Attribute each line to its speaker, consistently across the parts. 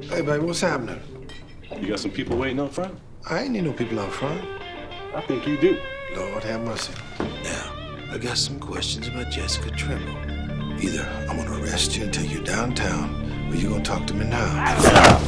Speaker 1: Hey, baby, what's happening?
Speaker 2: You got some people waiting up front?
Speaker 1: I ain't need no people out front.
Speaker 2: I think you do.
Speaker 1: Lord have mercy. Now, I got some questions about Jessica Trimble. Either I'm gonna arrest you and take you downtown, or you're gonna talk to me now.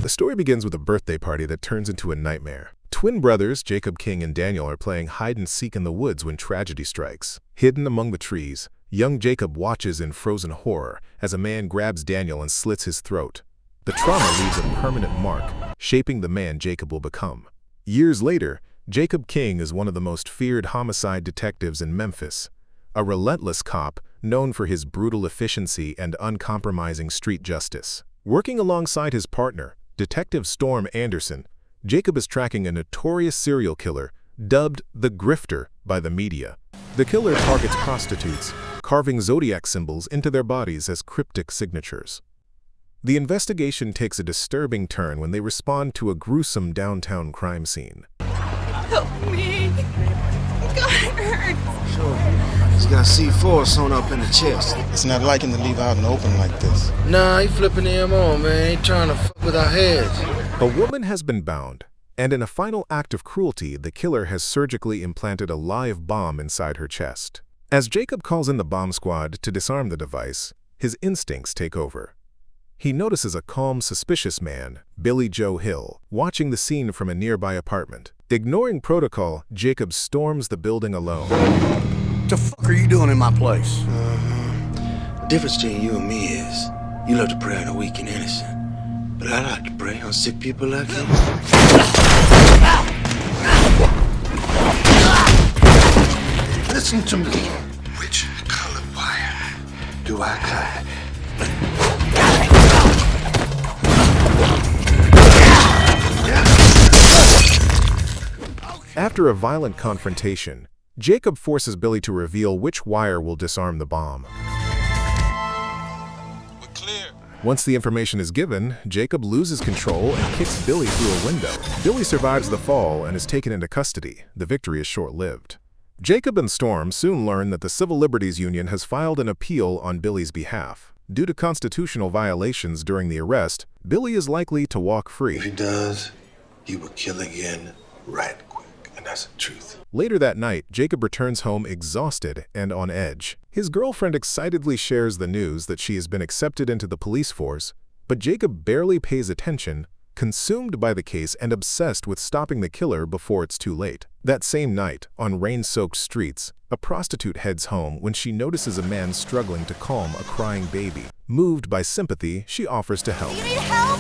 Speaker 3: The story begins with a birthday party that turns into a nightmare. Twin brothers, Jacob King and Daniel, are playing hide-and-seek in the woods when tragedy strikes. Hidden among the trees, young Jacob watches in frozen horror as a man grabs Daniel and slits his throat. The trauma leaves a permanent mark, shaping the man Jacob will become. Years later, Jacob King is one of the most feared homicide detectives in Memphis, a relentless cop known for his brutal efficiency and uncompromising street justice. Working alongside his partner, Detective Storm Anderson, Jacob is tracking a notorious serial killer dubbed the Grifter by the media. The killer targets prostitutes, carving zodiac symbols into their bodies as cryptic signatures. The investigation takes a disturbing turn when they respond to a gruesome downtown crime scene.
Speaker 4: Help me. God, it hurts.
Speaker 1: Sure. He's got C4 sewn up in the chest.
Speaker 5: It's not like him to leave out in the open like this.
Speaker 1: Nah, he flipping the MO, man. He trying to fuck with our heads.
Speaker 3: A woman has been bound, and in a final act of cruelty, the killer has surgically implanted a live bomb inside her chest. As Jacob calls in the bomb squad to disarm the device, his instincts take over. He notices a calm, suspicious man, Billy Joe Hill, watching the scene from a nearby apartment. Ignoring protocol, Jacob storms the building alone.
Speaker 6: What the fuck are you doing in my place?
Speaker 1: The difference between you and me is you love to prey on the weak and innocent, but I like to prey on sick people like you. Listen to me. Which colored wire do I cut?
Speaker 3: After a violent confrontation, Jacob forces Billy to reveal which wire will disarm the bomb.
Speaker 5: We're clear.
Speaker 3: Once the information is given, Jacob loses control and kicks Billy through a window. Billy survives the fall and is taken into custody. The victory is short-lived. Jacob and Storm soon learn that the Civil Liberties Union has filed an appeal on Billy's behalf. Due to constitutional violations during the arrest, Billy is likely to walk free.
Speaker 1: If he does, he will kill again right quick, and that's the truth.
Speaker 3: Later that night, Jacob returns home exhausted and on edge. His girlfriend excitedly shares the news that she has been accepted into the police force, but Jacob barely pays attention, consumed by the case and obsessed with stopping the killer before it's too late. That same night, on rain-soaked streets, a prostitute heads home when she notices a man struggling to calm a crying baby. Moved by sympathy, she offers to help.
Speaker 4: You need help?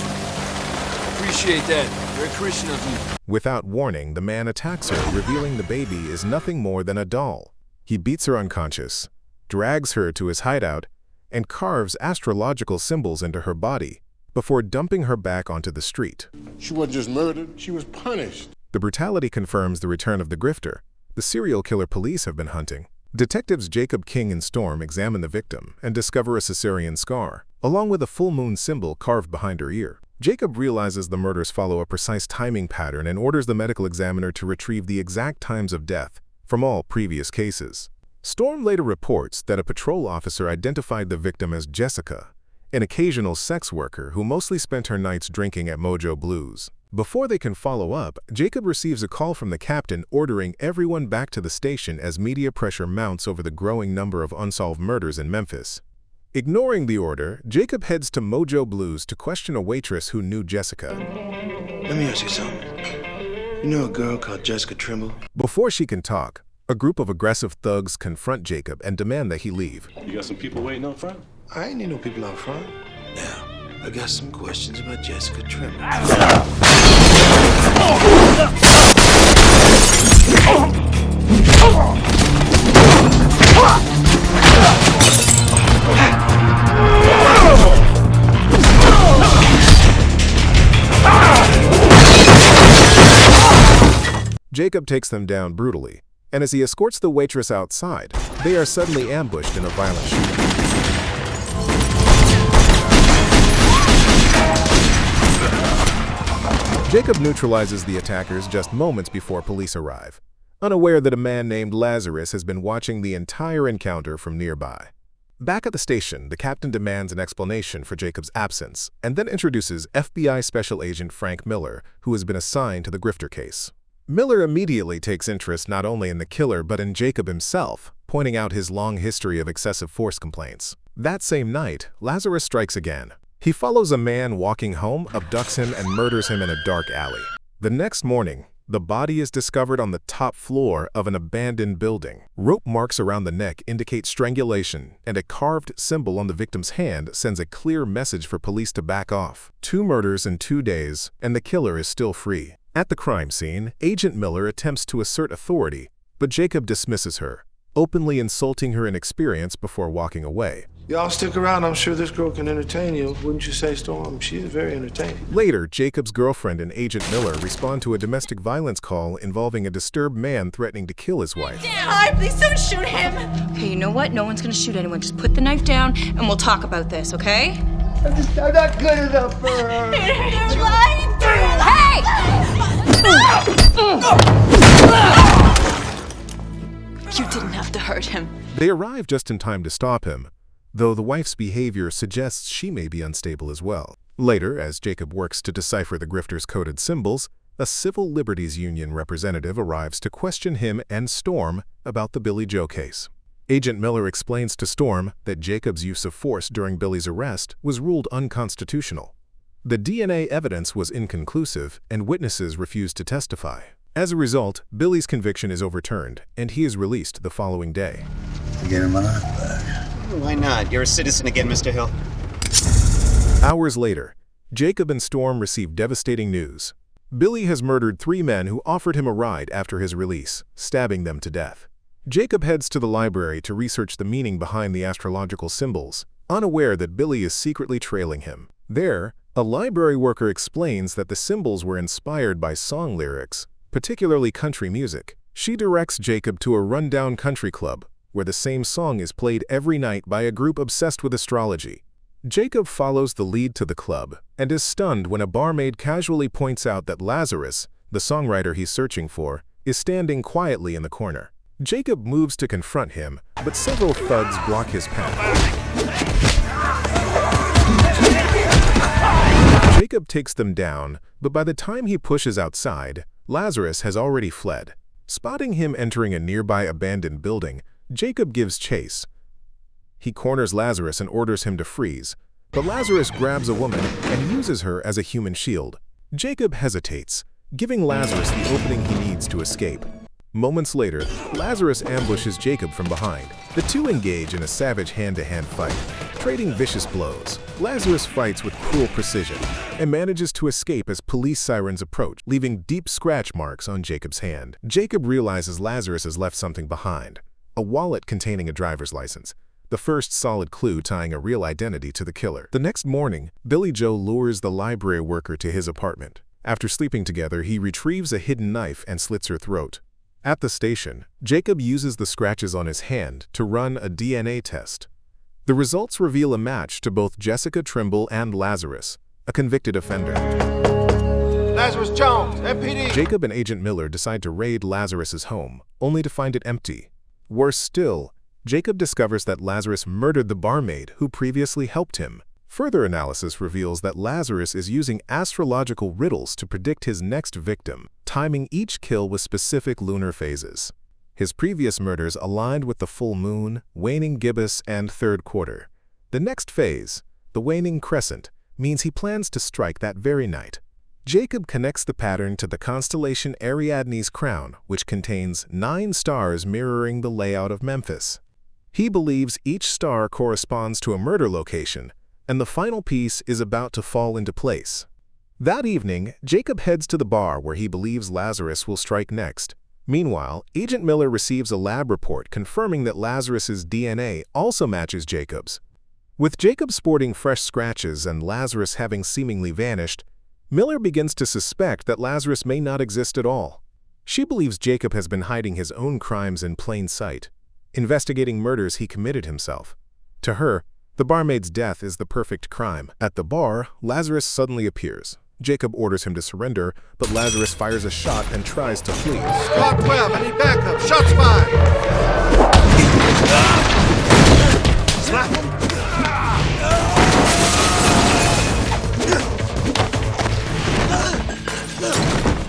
Speaker 6: Appreciate that. Very Christian of you.
Speaker 3: Without warning, the man attacks her, revealing the baby is nothing more than a doll. He beats her unconscious, drags her to his hideout, and carves astrological symbols into her body before dumping her back onto the street.
Speaker 7: She wasn't just murdered, she was punished.
Speaker 3: The brutality confirms the return of the grifter, the serial killer police have been hunting. Detectives Jacob King and Storm examine the victim and discover a cesarean scar, along with a full moon symbol carved behind her ear. Jacob realizes the murders follow a precise timing pattern and orders the medical examiner to retrieve the exact times of death from all previous cases. Storm later reports that a patrol officer identified the victim as Jessica, an occasional sex worker who mostly spent her nights drinking at Mojo Blues. Before they can follow up, Jacob receives a call from the captain ordering everyone back to the station as media pressure mounts over the growing number of unsolved murders in Memphis. Ignoring the order, Jacob heads to Mojo Blues to question a waitress who knew Jessica.
Speaker 1: Let me ask you something. You know a girl called Jessica Trimble?
Speaker 3: Before she can talk, a group of aggressive thugs confront Jacob and demand that he leave.
Speaker 2: You got some people waiting up front?
Speaker 1: I ain't need no people out front. Now, I got some questions about Jessica Trimble.
Speaker 3: Jacob takes them down brutally, and as he escorts the waitress outside, they are suddenly ambushed in a violent shootout. Jacob neutralizes the attackers just moments before police arrive, unaware that a man named Lazarus has been watching the entire encounter from nearby. Back at the station, the captain demands an explanation for Jacob's absence and then introduces FBI Special Agent Frank Miller, who has been assigned to the grifter case. Miller immediately takes interest not only in the killer but in Jacob himself, pointing out his long history of excessive force complaints. That same night, Lazarus strikes again. He follows a man walking home, abducts him, and murders him in a dark alley. The next morning, the body is discovered on the top floor of an abandoned building. Rope marks around the neck indicate strangulation, and a carved symbol on the victim's hand sends a clear message for police to back off. 2 murders in 2 days, and the killer is still free. At the crime scene, Agent Miller attempts to assert authority, but Jacob dismisses her, openly insulting her inexperience before walking away.
Speaker 1: Y'all stick around. I'm sure this girl can entertain you. Wouldn't you say, Storm? She's very entertaining.
Speaker 3: Later, Jacob's girlfriend and Agent Miller respond to a domestic violence call involving a disturbed man threatening to kill his wife.
Speaker 4: Hi, please don't shoot him.
Speaker 8: Okay, you know what? No one's gonna shoot anyone. Just put the knife down and we'll talk about this, okay?
Speaker 9: I'm not good enough for her.
Speaker 4: You're lying.
Speaker 8: Hey!
Speaker 4: You didn't have to hurt him.
Speaker 3: They arrive just in time to stop him, though the wife's behavior suggests she may be unstable as well. Later, as Jacob works to decipher the grifter's coded symbols, a Civil Liberties Union representative arrives to question him and Storm about the Billy Joe case. Agent Miller explains to Storm that Jacob's use of force during Billy's arrest was ruled unconstitutional. The DNA evidence was inconclusive, and witnesses refused to testify. As a result, Billy's conviction is overturned, and he is released the following day.
Speaker 9: You get him on back.
Speaker 10: Why not? You're a citizen again, Mr. Hill.
Speaker 3: Hours later, Jacob and Storm receive devastating news. Billy has murdered 3 men who offered him a ride after his release, stabbing them to death. Jacob heads to the library to research the meaning behind the astrological symbols, unaware that Billy is secretly trailing him. There, a library worker explains that the symbols were inspired by song lyrics, particularly country music. She directs Jacob to a rundown country club, where the same song is played every night by a group obsessed with astrology. Jacob follows the lead to the club and is stunned when a barmaid casually points out that Lazarus, the songwriter he's searching for, is standing quietly in the corner. Jacob moves to confront him, but several thugs block his path. Jacob takes them down, but by the time he pushes outside, Lazarus has already fled. Spotting him entering a nearby abandoned building, Jacob gives chase. He corners Lazarus and orders him to freeze, but Lazarus grabs a woman and uses her as a human shield. Jacob hesitates, giving Lazarus the opening he needs to escape. Moments later, Lazarus ambushes Jacob from behind. The two engage in a savage hand-to-hand fight, trading vicious blows. Lazarus fights with cruel precision and manages to escape as police sirens approach, leaving deep scratch marks on Jacob's hand. Jacob realizes Lazarus has left something behind, a wallet containing a driver's license, the first solid clue tying a real identity to the killer. The next morning, Billy Joe lures the library worker to his apartment. After sleeping together, he retrieves a hidden knife and slits her throat. At the station, Jacob uses the scratches on his hand to run a DNA test. The results reveal a match to both Jessica Trimble and Lazarus, a convicted offender.
Speaker 5: Lazarus Jones, MPD.
Speaker 3: Jacob and Agent Miller decide to raid Lazarus's home, only to find it empty. Worse still, Jacob discovers that Lazarus murdered the barmaid who previously helped him. Further analysis reveals that Lazarus is using astrological riddles to predict his next victim, timing each kill with specific lunar phases. His previous murders aligned with the full moon, waning gibbous, and third quarter. The next phase, the waning crescent, means he plans to strike that very night. Jacob connects the pattern to the constellation Ariadne's crown, which contains 9 stars mirroring the layout of Memphis. He believes each star corresponds to a murder location, and the final piece is about to fall into place. That evening, Jacob heads to the bar where he believes Lazarus will strike next. Meanwhile, Agent Miller receives a lab report confirming that Lazarus's DNA also matches Jacob's. With Jacob sporting fresh scratches and Lazarus having seemingly vanished, Miller begins to suspect that Lazarus may not exist at all. She believes Jacob has been hiding his own crimes in plain sight, investigating murders he committed himself. To her, the barmaid's death is the perfect crime. At the bar, Lazarus suddenly appears, Jacob orders him to surrender, but Lazarus fires a shot and tries to flee.
Speaker 5: Squad 12, I need backup. Shots fired.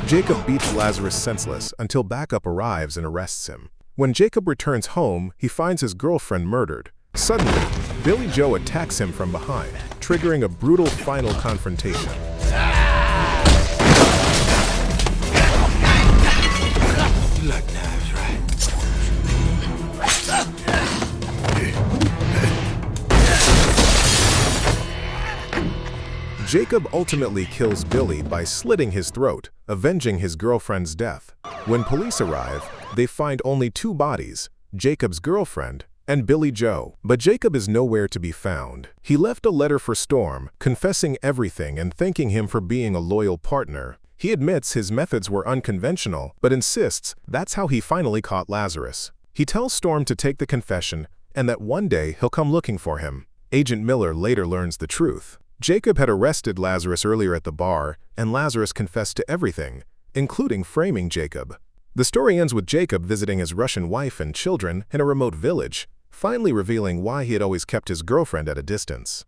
Speaker 3: Jacob beats Lazarus senseless until backup arrives and arrests him. When Jacob returns home, he finds his girlfriend murdered. Suddenly, Billy Joe attacks him from behind, triggering a brutal final confrontation.
Speaker 1: You like knives, right?
Speaker 3: Jacob ultimately kills Billy by slitting his throat, avenging his girlfriend's death. When police arrive, they find only two bodies, Jacob's girlfriend and Billy Joe. But Jacob is nowhere to be found. He left a letter for Storm, confessing everything and thanking him for being a loyal partner. He admits his methods were unconventional, but insists that's how he finally caught Lazarus. He tells Storm to take the confession and that one day he'll come looking for him. Agent Miller later learns the truth. Jacob had arrested Lazarus earlier at the bar, and Lazarus confessed to everything, including framing Jacob. The story ends with Jacob visiting his Russian wife and children in a remote village, finally revealing why he had always kept his girlfriend at a distance.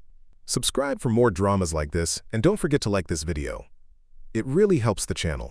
Speaker 3: Subscribe for more dramas like this, and don't forget to like this video. It really helps the channel.